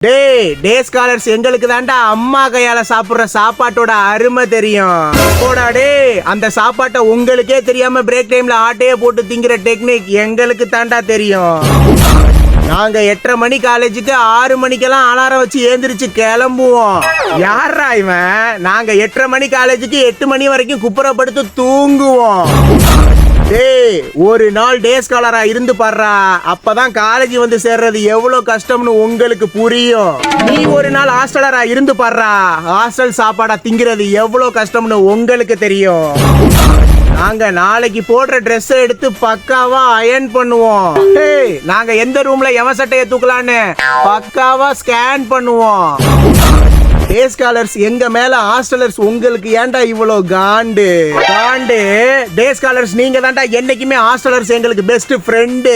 டே scholars எங்களுக்கு தாண்டா அம்மா கையால சாப்பிடுற சாப்பாட்டோட அருமை தெரியும். போடா டே, அந்த சாப்பாட்டை உங்களுக்கே தெரியாம பிரேக் டைம்ல ஆட்டையே போட்டு திங்கிற டெக்னிக் எங்களுக்கு தாண்டா தெரியும். நாங்க 8:30 மணி காலேஜுக்கு 6 மணிக்கெல்லாம் அலாரம் வச்சு ஏந்திரிச்சு கிளம்புவோம். யாரா இவன்? நாங்க 8:30 மணி காலேஜுக்கு 8 மணி வரைக்கும் குப்புறப்படுத்து தூங்குவோம். டேய், ஒரு நாள் டே ஸ்காலரா இருந்து பாடுறா, அப்பதான் காலேஜ் வந்து சேர்றது எவ்வளவு கஷ்டம்னு உங்களுக்கு புரியும். நீ ஒரு நாள் ஹாஸ்டலரா இருந்து பாடுறா, ஹாஸ்டல் சாப்பாடா திங்கிறது எவ்வளவு கஷ்டம்னு உங்களுக்கு தெரியும். நாங்க நாளைக்கு போடுற ட்ரெஸ் எடுத்து பக்காவா அயர்ன் பண்ணுவோம். டேய், நாங்க எந்த ரூம்ல எவன் சட்டையை தூக்கலான்னு பக்காவா ஸ்கேன் பண்ணுவோம். டே ஸ்காலர்ஸ் எங்க மேல ஹாஸ்டலர்ஸ் உங்களுக்கு ஏன்டா இவ்வளோ காண்டு? டே ஸ்காலர்ஸ் நீங்க தான்டா என்னைக்குமே ஹாஸ்டலர்ஸ் எங்களுக்கு பெஸ்ட் ஃப்ரெண்டு.